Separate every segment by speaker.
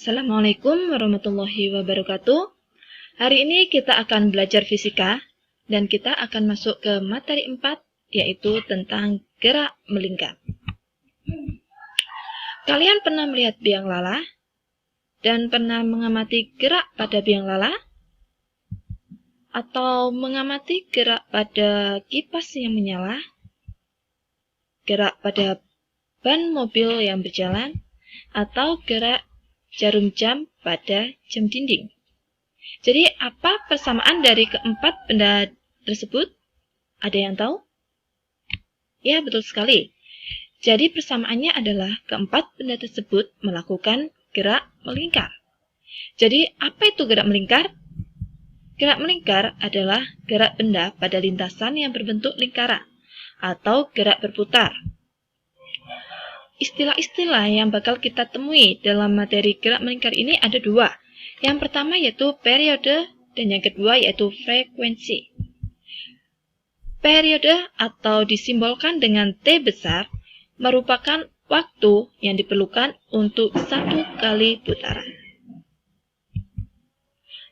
Speaker 1: Assalamualaikum warahmatullahi wabarakatuh. Hari ini kita akan belajar fisika dan kita akan masuk ke materi 4, yaitu tentang gerak melingkar. Kalian pernah melihat biang lala dan pernah mengamati gerak pada biang lala? Atau mengamati gerak pada kipas yang menyala? Gerak pada ban mobil yang berjalan? Atau gerak jarum jam pada jam dinding? Jadi, apa persamaan dari keempat benda tersebut? Ada yang tahu? Ya, betul sekali. Jadi, persamaannya adalah keempat benda tersebut melakukan gerak melingkar. Jadi, apa itu gerak melingkar? Gerak melingkar adalah gerak benda pada lintasan yang berbentuk lingkaran atau gerak berputar. Istilah-istilah yang bakal kita temui dalam materi gerak melingkar ini ada dua. Yang pertama yaitu periode dan yang kedua yaitu frekuensi. Periode atau disimbolkan dengan T besar merupakan waktu yang diperlukan untuk satu kali putaran.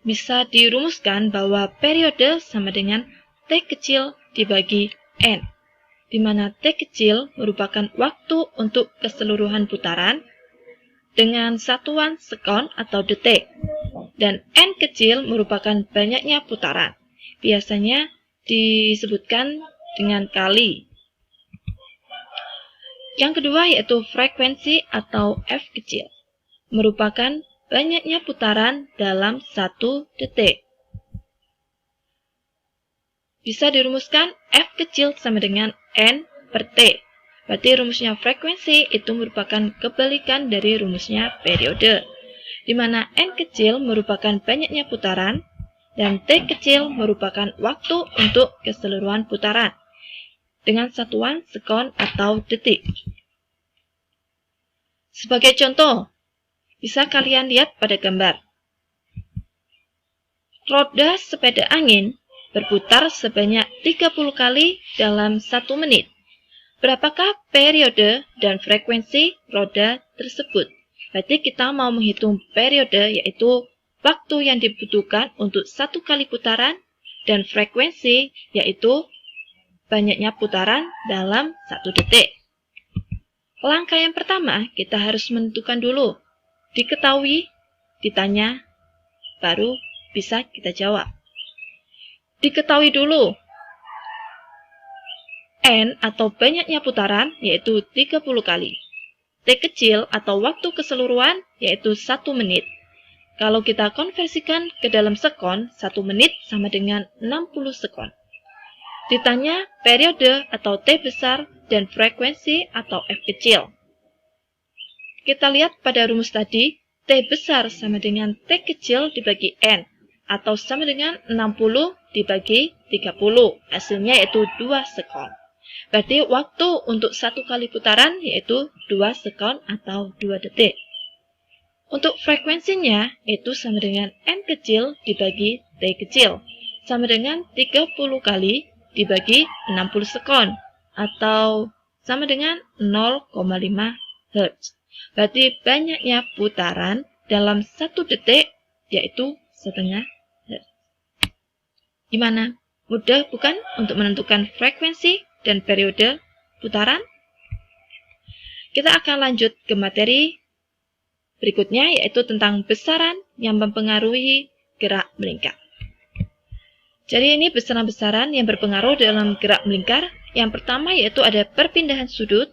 Speaker 1: Bisa dirumuskan bahwa periode sama dengan T kecil dibagi N, di mana T kecil merupakan waktu untuk keseluruhan putaran dengan satuan sekon atau detik, dan N kecil merupakan banyaknya putaran, biasanya disebutkan dengan kali. Yang kedua yaitu frekuensi atau F kecil, merupakan banyaknya putaran dalam satu detik. Bisa dirumuskan F kecil sama dengan N per T. Berarti rumusnya frekuensi itu merupakan kebalikan dari rumusnya periode, di mana N kecil merupakan banyaknya putaran dan T kecil merupakan waktu untuk keseluruhan putaran dengan satuan sekon atau detik. Sebagai contoh, bisa kalian lihat pada gambar. Roda sepeda angin berputar sebanyak 30 kali dalam 1 menit. Berapakah periode dan frekuensi roda tersebut? Berarti kita mau menghitung periode, yaitu waktu yang dibutuhkan untuk satu kali putaran, dan frekuensi, yaitu banyaknya putaran dalam 1 detik. Langkah yang pertama, kita harus menentukan dulu. Diketahui, ditanya, baru bisa kita jawab. Diketahui dulu N atau banyaknya putaran yaitu 30 kali. T kecil atau waktu keseluruhan yaitu 1 menit. Kalau kita konversikan ke dalam sekon, 1 menit sama dengan 60 sekon. Ditanya periode atau T besar dan frekuensi atau F kecil. Kita lihat pada rumus tadi, T besar sama dengan T kecil dibagi N, atau sama dengan 60 dibagi 30. Hasilnya yaitu 2 sekon. Berarti waktu untuk satu kali putaran yaitu 2 sekon atau 2 detik. Untuk frekuensinya itu sama dengan N kecil dibagi T kecil, sama dengan 30 kali dibagi 60 sekon, atau sama dengan 0,5 Hz. Berarti banyaknya putaran dalam 1 detik yaitu setengah Hz. Gimana? Mudah bukan untuk menentukan frekuensi dan periode putaran? Kita akan lanjut ke materi berikutnya, yaitu tentang besaran yang mempengaruhi gerak melingkar. Jadi ini besaran-besaran yang berpengaruh dalam gerak melingkar. Yang pertama yaitu ada perpindahan sudut,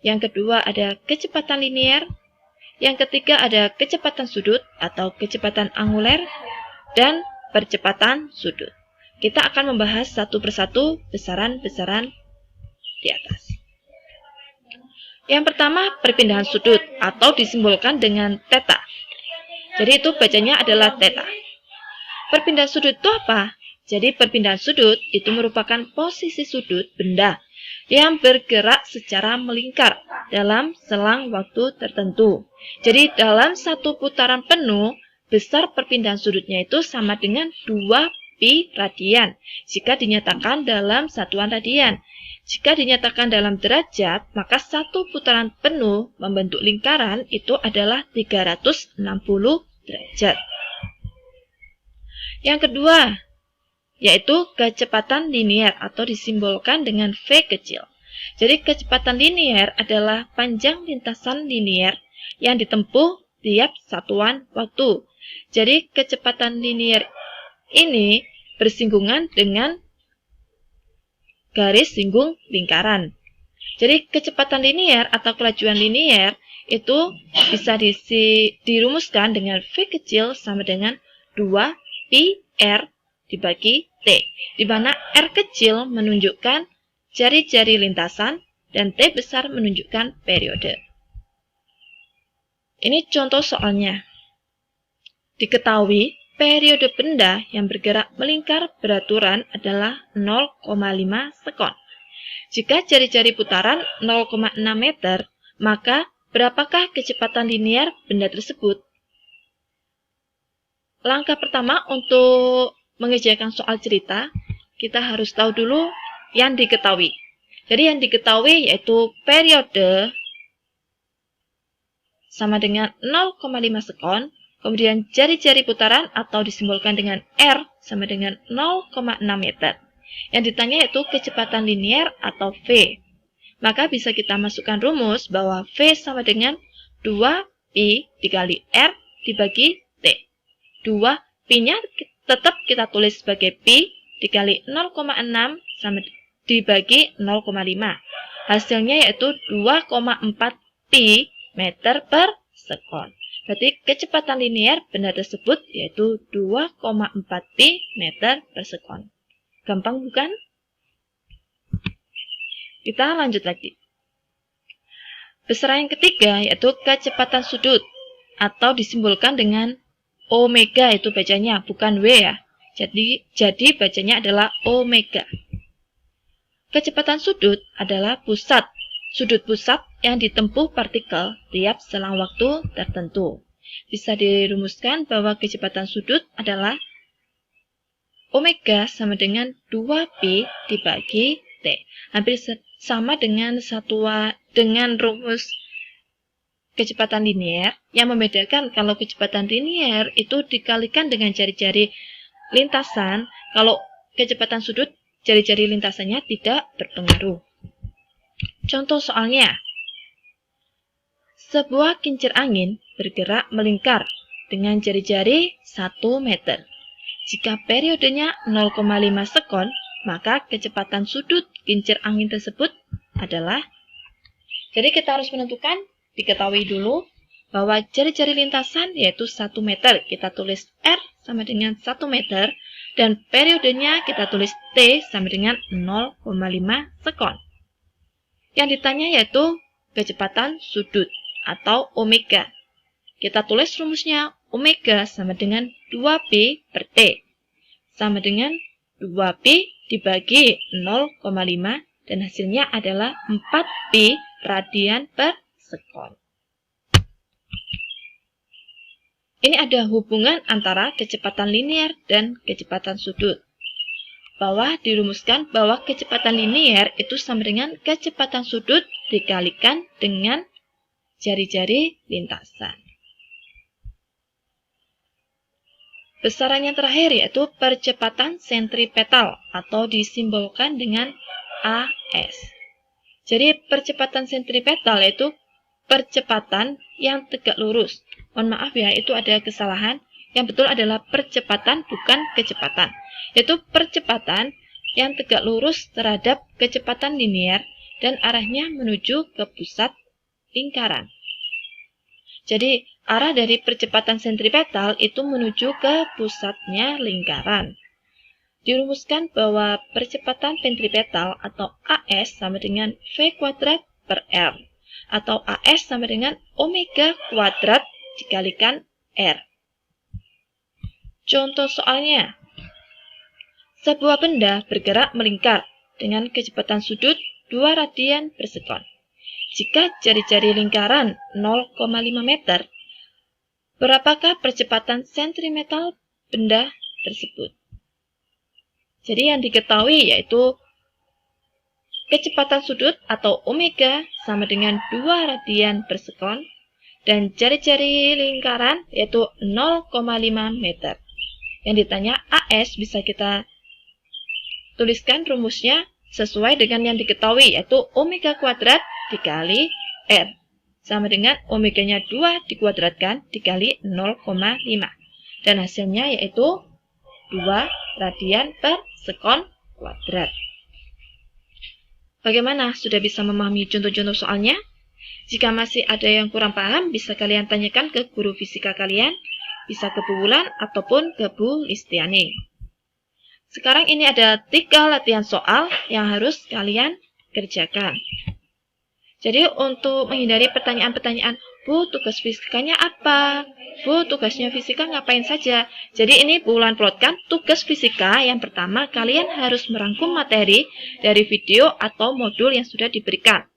Speaker 1: yang kedua ada kecepatan linier, yang ketiga ada kecepatan sudut atau kecepatan anguler, dan percepatan sudut. Kita akan membahas satu persatu besaran-besaran di atas. Yang pertama, perpindahan sudut atau disimbolkan dengan theta. Jadi itu bacanya adalah theta. Perpindahan sudut itu apa? Jadi perpindahan sudut itu merupakan posisi sudut benda yang bergerak secara melingkar dalam selang waktu tertentu. Jadi dalam satu putaran penuh, besar perpindahan sudutnya itu sama dengan 2 pi radian jika dinyatakan dalam satuan radian. Jika dinyatakan dalam derajat, maka satu putaran penuh membentuk lingkaran itu adalah 360 derajat. Yang kedua, yaitu kecepatan linier atau disimbolkan dengan V kecil. Jadi kecepatan linier adalah panjang lintasan linier yang ditempuh tiap satuan waktu. Jadi kecepatan linier ini bersinggungan dengan garis singgung lingkaran. Jadi kecepatan linier atau kelajuan linier itu bisa dirumuskan dengan V kecil sama dengan 2pi R dibagi T, di mana R kecil menunjukkan jari-jari lintasan dan T besar menunjukkan periode. Ini contoh soalnya. Diketahui periode benda yang bergerak melingkar beraturan adalah 0,5 sekon. Jika jari-jari putaran 0,6 meter, maka berapakah kecepatan linier benda tersebut? Langkah pertama untuk mengerjakan soal cerita, kita harus tahu dulu yang diketahui. Jadi yang diketahui yaitu periode sama dengan 0,5 sekon, kemudian jari-jari putaran atau disimbolkan dengan R sama dengan 0,6 meter. Yang ditanya yaitu kecepatan linier atau V. Maka bisa kita masukkan rumus bahwa V sama dengan 2pi dikali R dibagi T. 2pi-nya tetap kita tulis sebagai pi dikali 0,6 sama dibagi 0,5. Hasilnya yaitu 2,4 pi meter per sekon. Berarti kecepatan linier benda tersebut yaitu 2,4 pi meter per sekon. Gampang bukan? Kita lanjut lagi. Besaran yang ketiga yaitu kecepatan sudut atau disimbolkan dengan omega, itu bacanya bukan W ya. Jadi bacanya adalah omega. Kecepatan sudut adalah sudut pusat yang ditempuh partikel tiap selang waktu tertentu. Bisa dirumuskan bahwa kecepatan sudut adalah omega sama dengan 2pi dibagi T. Hampir sama dengan rumus kecepatan linier. Yang membedakan kalau kecepatan linier itu dikalikan dengan jari-jari lintasan, kalau kecepatan sudut jari-jari lintasannya tidak berpengaruh. Contoh soalnya. Sebuah kincir angin bergerak melingkar dengan jari-jari 1 meter. Jika periodenya 0,5 sekon, maka kecepatan sudut kincir angin tersebut adalah. Jadi kita harus menentukan, diketahui dulu bahwa jari-jari lintasan yaitu 1 meter. Kita tulis R sama dengan 1 meter dan periodenya kita tulis T sama dengan 0,5 sekon. Yang ditanya yaitu kecepatan sudut atau omega. Kita tulis rumusnya omega sama dengan 2pi per T. Sama dengan 2pi dibagi 0,5 dan hasilnya adalah 4pi radian per sekon. Ini ada hubungan antara kecepatan linier dan kecepatan sudut. Bahwa dirumuskan bahwa kecepatan linier itu sama dengan kecepatan sudut dikalikan dengan jari-jari lintasan. Besaran yang terakhir yaitu percepatan sentripetal atau disimbolkan dengan AS. Jadi percepatan sentripetal yaitu percepatan yang tegak lurus. Mohon maaf ya, itu ada kesalahan. Yang betul adalah percepatan bukan kecepatan. Yaitu percepatan yang tegak lurus terhadap kecepatan linier dan arahnya menuju ke pusat lingkaran. Jadi arah dari percepatan sentripetal itu menuju ke pusatnya lingkaran. Dirumuskan bahwa percepatan sentripetal atau AS sama dengan V kuadrat per R. Atau AS sama dengan omega kuadrat dikalikan R. Contoh soalnya. Sebuah benda bergerak melingkar dengan kecepatan sudut 2 radian per sekon. Jika jari-jari lingkaran 0,5 meter, berapakah percepatan sentripetal benda tersebut? Jadi yang diketahui yaitu kecepatan sudut atau omega sama dengan 2 radian per sekon, dan jari-jari lingkaran yaitu 0,5 meter. Yang ditanya AS bisa kita tuliskan rumusnya sesuai dengan yang diketahui, yaitu omega kuadrat dikali R. Sama dengan omeganya 2 dikuadratkan dikali 0,5. Dan hasilnya yaitu 2 radian per sekon kuadrat. Bagaimana? Sudah bisa memahami contoh-contoh soalnya? Jika masih ada yang kurang paham, bisa kalian tanyakan ke guru fisika kalian, bisa ke Bu Wulan ataupun ke Bu Listiani. Sekarang ini ada 3 latihan soal yang harus kalian kerjakan. Jadi untuk menghindari pertanyaan-pertanyaan, Bu, tugas fisikanya apa? Bu, tugasnya fisika ngapain saja? Jadi ini Bu Wulan plotkan tugas fisika yang pertama, kalian harus merangkum materi dari video atau modul yang sudah diberikan.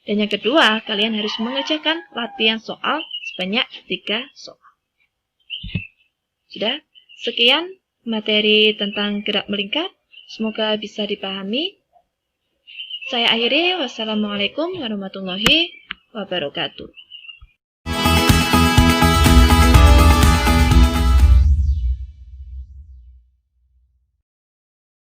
Speaker 1: Dan yang kedua, kalian harus mengerjakan latihan soal sebanyak 3 soal. Sudah? Sekian materi tentang gerak melingkar. Semoga bisa dipahami. Saya akhiri. Wassalamualaikum warahmatullahi wabarakatuh.